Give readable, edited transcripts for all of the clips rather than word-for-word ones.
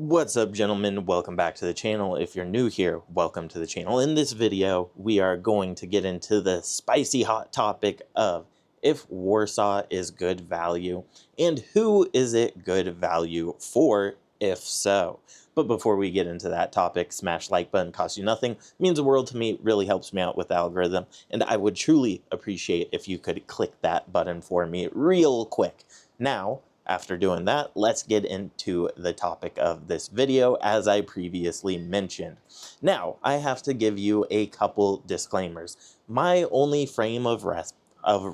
What's up, gentlemen? Welcome back to the channel. If you're new here, welcome to the channel. In this video, we are going to get into the spicy hot topic of if Warsaw is good value and who is it good value for, if so. But before we get into that topic, smash like button, costs you nothing, means the world to me, really helps me out with the algorithm, and I would truly appreciate if you could click that button for me real quick. Now, after doing that, let's get into the topic of this video, as I previously mentioned. Now, I have to give you a couple disclaimers. My only frame of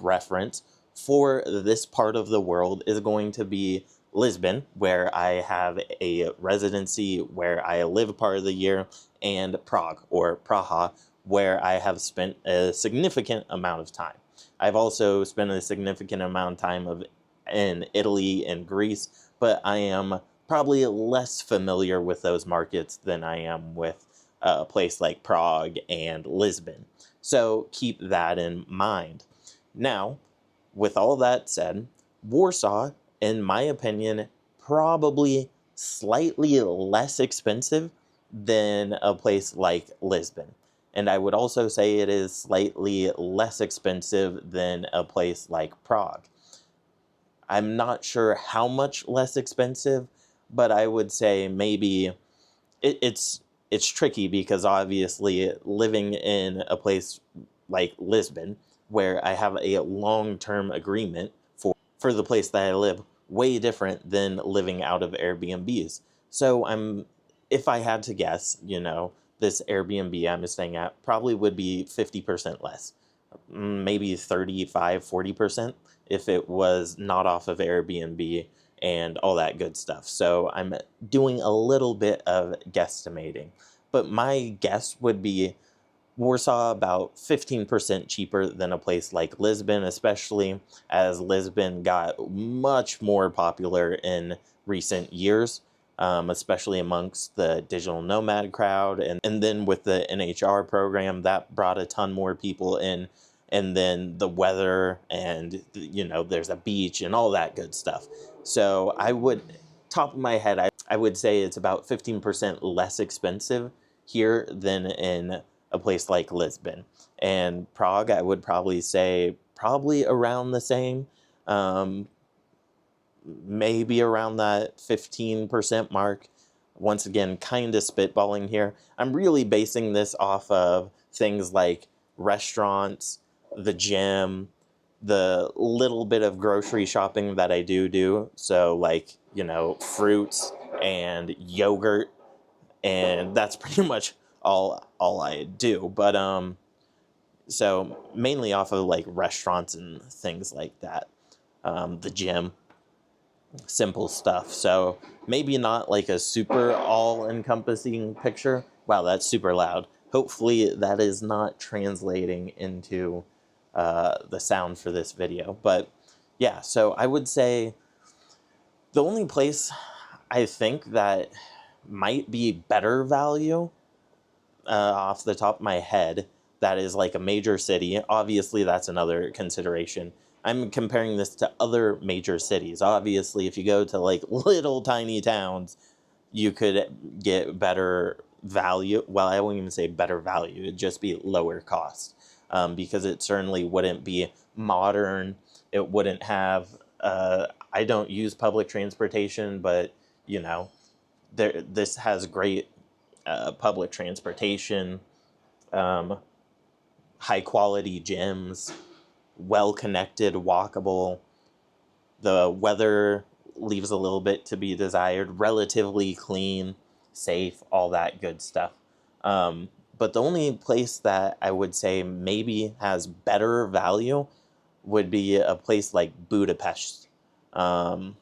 reference for this part of the world is going to be Lisbon, where I have a residency, where I live part of the year, and Prague, or Praha, where I have spent a significant amount of time. I've also spent a significant amount of time in Italy and Greece, but I am probably less familiar with those markets than I am with a place like Prague and Lisbon. So keep that in mind. Now, with all that said, Warsaw, in my opinion, probably slightly less expensive than a place like Lisbon. And I would also say it is slightly less expensive than a place like Prague. I'm not sure how much less expensive, but I would say maybe it's tricky because obviously living in a place like Lisbon, where I have a long-term agreement for the place that I live, way different than living out of Airbnbs. So if I had to guess, this Airbnb I'm staying at probably would be 50% less, maybe 35, 40%. if it was not off of Airbnb and all that good stuff. So I'm doing a little bit of guesstimating. But my guess would be Warsaw about 15% cheaper than a place like Lisbon, especially as Lisbon got much more popular in recent years, especially amongst the digital nomad crowd. And then with the NHR program, that brought a ton more people in. And then the weather and, there's a beach and all that good stuff. So top of my head, I would say it's about 15% less expensive here than in a place like Lisbon. And Prague, I would probably say probably around the same, maybe around that 15% mark. Once again, kind of spitballing here. I'm really basing this off of things like restaurants, the gym, the little bit of grocery shopping that I do. So like, fruits and yogurt, and that's pretty much all I do. But so mainly off of like restaurants and things like that. The gym, simple stuff. So maybe not like a super all-encompassing picture. Wow, that's super loud. Hopefully that is not translating into the sound for this video. But yeah, so I would say the only place I think that might be better value off the top of my head that is like a major city, obviously that's another consideration. I'm comparing this to other major cities. Obviously, if you go to like little tiny towns, you could get better value. Well, I won't even say better value. It'd just be lower cost, because it certainly wouldn't be modern. It wouldn't have, I don't use public transportation, but, this has great public transportation, high quality gyms, well-connected, walkable. The weather leaves a little bit to be desired, relatively clean, safe, all that good stuff. But the only place that I would say maybe has better value would be a place like Budapest. But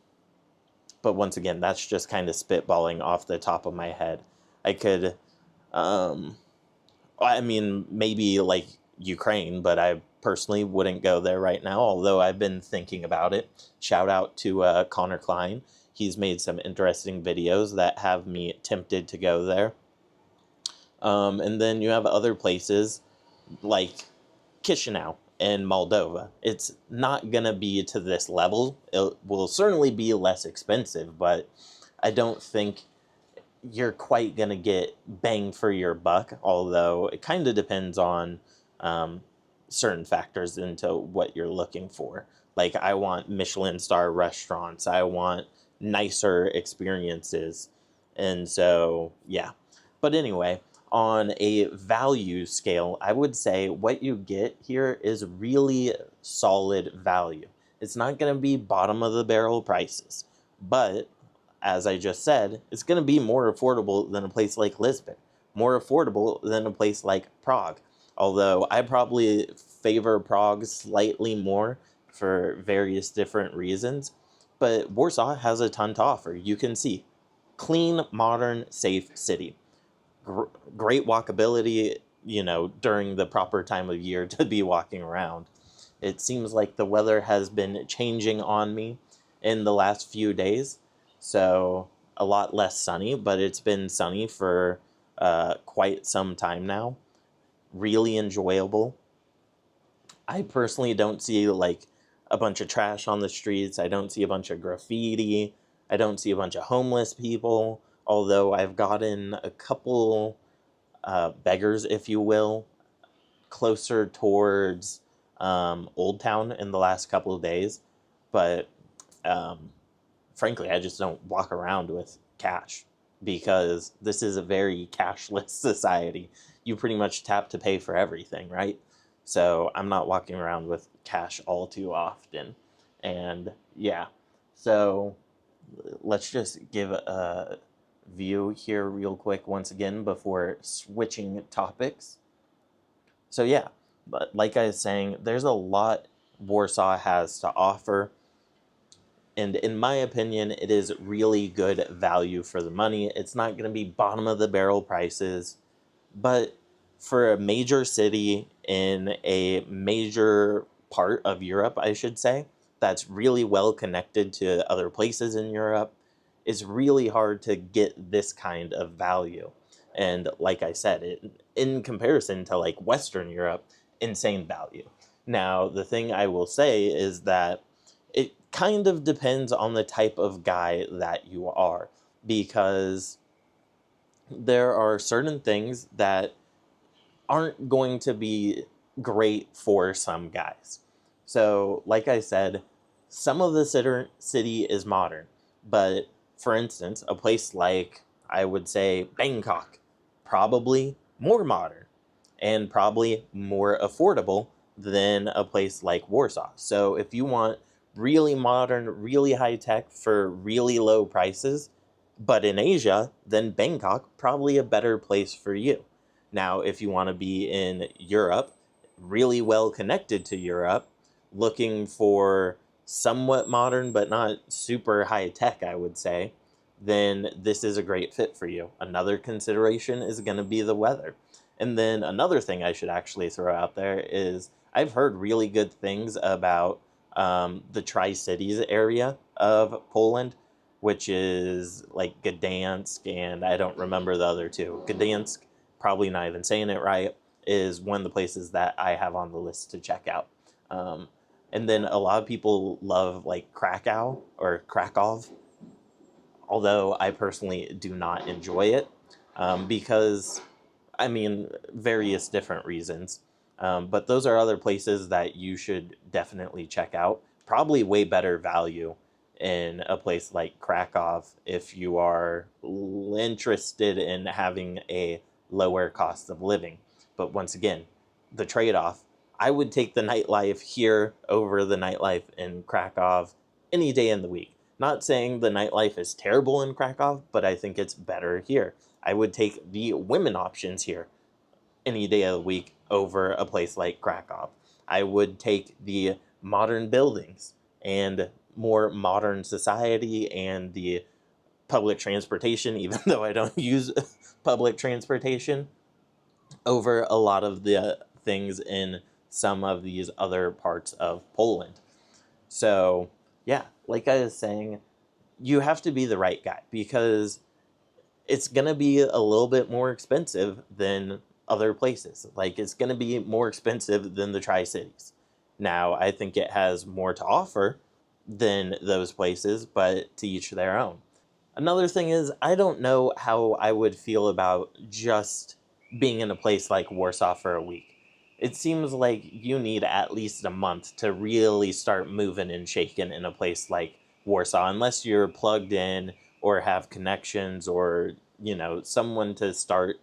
once again, that's just kind of spitballing off the top of my head. I could, maybe like Ukraine, but I personally wouldn't go there right now, although I've been thinking about it. Shout out to Connor Klein. He's made some interesting videos that have me tempted to go there. And then you have other places like Chisinau in Moldova. It's not going to be to this level. It will certainly be less expensive, but I don't think you're quite going to get bang for your buck, although it kind of depends on certain factors into what you're looking for. Like, I want Michelin star restaurants, I want nicer experiences. And so, yeah. But anyway, on a value scale, I would say what you get here is really solid value. It's not going to be bottom of the barrel prices, but as I just said, it's going to be more affordable than a place like Lisbon, more affordable than a place like Prague. Although I probably favor Prague slightly more for various different reasons, but Warsaw has a ton to offer. You can see clean, modern, safe city. Great walkability, during the proper time of year to be walking around. It seems like the weather has been changing on me in the last few days, so a lot less sunny, but it's been sunny for quite some time now. Really enjoyable. I personally don't see like a bunch of trash on the streets. I don't see a bunch of graffiti. I don't see a bunch of homeless people, although I've gotten a couple beggars, if you will, closer towards Old Town in the last couple of days. But frankly, I just don't walk around with cash because this is a very cashless society. You pretty much tap to pay for everything, right? So I'm not walking around with cash all too often. And yeah, so let's just give a view here real quick once again before switching topics. So yeah, but like I was saying, there's a lot Warsaw has to offer. And in my opinion, it is really good value for the money. It's not going to be bottom of the barrel prices, but for a major city in a major part of Europe, I should say, that's really well connected to other places in Europe, it's really hard to get this kind of value. And like I said, in comparison to like Western Europe, insane value. Now, the thing I will say is that it kind of depends on the type of guy that you are, because there are certain things that aren't going to be great for some guys. So, like I said, some of the city is modern, but for instance, a place like, I would say, Bangkok, probably more modern and probably more affordable than a place like Warsaw. So if you want really modern, really high tech for really low prices, but in Asia, then Bangkok, probably a better place for you. Now, if you want to be in Europe, really well connected to Europe, looking for somewhat modern but not super high tech, I would say, then this is a great fit for you. Another consideration is going to be the weather. And then another thing I should actually throw out there is I've heard really good things about the Tri-Cities area of Poland, which is like Gdansk, and I don't remember the other two. Gdansk, probably not even saying it right, is one of the places that I have on the list to check out. And then a lot of people love like Krakow or Krakow, although I personally do not enjoy it because, I mean, various different reasons. But those are other places that you should definitely check out. Probably way better value in a place like Krakow if you are interested in having a lower cost of living. But once again, the trade-off, I would take the nightlife here over the nightlife in Krakow any day in the week. Not saying the nightlife is terrible in Krakow, but I think it's better here. I would take the women options here any day of the week over a place like Krakow. I would take the modern buildings and more modern society and the public transportation, even though I don't use public transportation, over a lot of the things in some of these other parts of Poland. So, yeah, like I was saying, you have to be the right guy because it's going to be a little bit more expensive than other places. Like, it's going to be more expensive than the Tri-Cities. Now, I think it has more to offer than those places, but to each their own. Another thing is, I don't know how I would feel about just being in a place like Warsaw for a week. It seems like you need at least a month to really start moving and shaking in a place like Warsaw, unless you're plugged in or have connections or, someone to start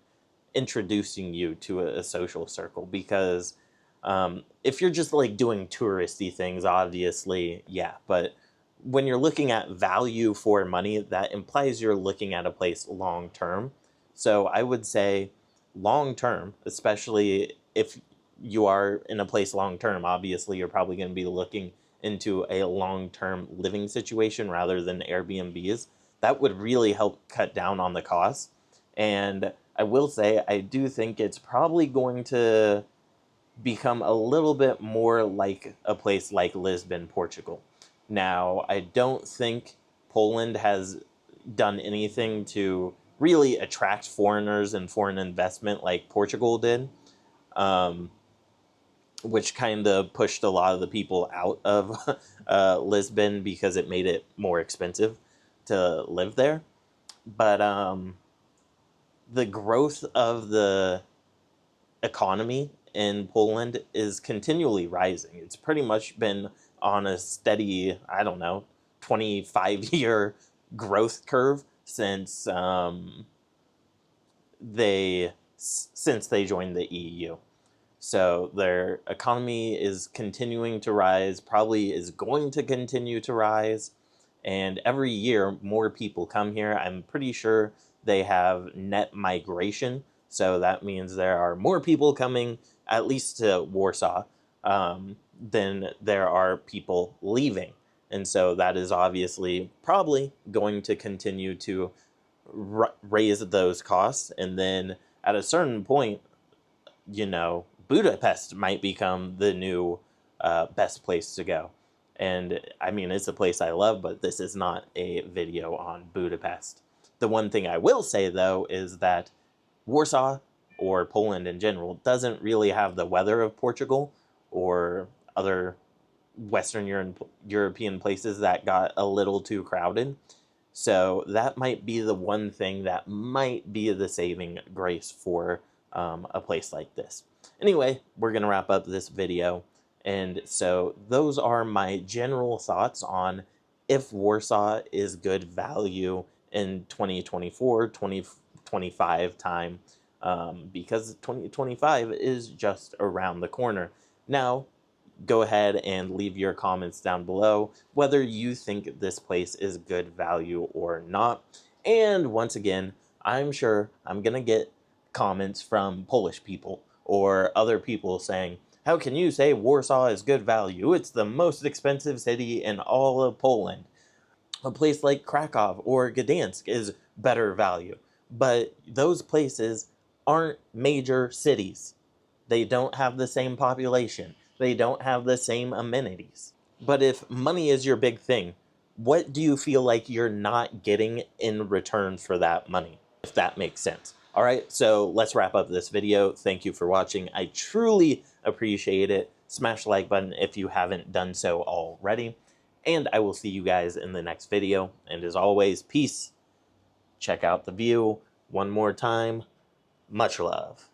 introducing you to a social circle. Because if you're just like doing touristy things, obviously, yeah, but when you're looking at value for money, that implies you're looking at a place long term. So I would say long term, especially if you are in a place long term, obviously you're probably going to be looking into a long term living situation rather than Airbnbs. That would really help cut down on the costs. And I will say, I do think it's probably going to become a little bit more like a place like Lisbon, Portugal. Now, I don't think Poland has done anything to really attract foreigners and foreign investment like Portugal did, which kind of pushed a lot of the people out of Lisbon because it made it more expensive to live there. But the growth of the economy in Poland is continually rising. It's pretty much been on a steady, 25-year growth curve since they joined the EU. So their economy is continuing to rise, probably is going to continue to rise, and every year more people come here. I'm pretty sure they have net migration, so that means there are more people coming, at least to Warsaw, than there are people leaving. And so that is obviously probably going to continue to raise those costs. And then at a certain point, Budapest might become the new best place to go. And I mean, it's a place I love, but this is not a video on Budapest. The one thing I will say, though, is that Warsaw, or Poland in general, doesn't really have the weather of Portugal or other Western European places that got a little too crowded. So that might be the one thing that might be the saving grace for a place like this. Anyway, we're going to wrap up this video. And so those are my general thoughts on if Warsaw is good value in 2024, 2025 time, because 2025 is just around the corner. Now, go ahead and leave your comments down below whether you think this place is good value or not. And once again, I'm sure I'm going to get comments from Polish people or other people saying, how can you say Warsaw is good value? It's the most expensive city in all of Poland. A place like Krakow or Gdansk is better value. But those places aren't major cities. They don't have the same population. They don't have the same amenities. But if money is your big thing, what do you feel like you're not getting in return for that money? If that makes sense. All right, so let's wrap up this video. Thank you for watching. I truly appreciate it. Smash the like button if you haven't done so already. And I will see you guys in the next video. And as always, peace. Check out the view one more time. Much love.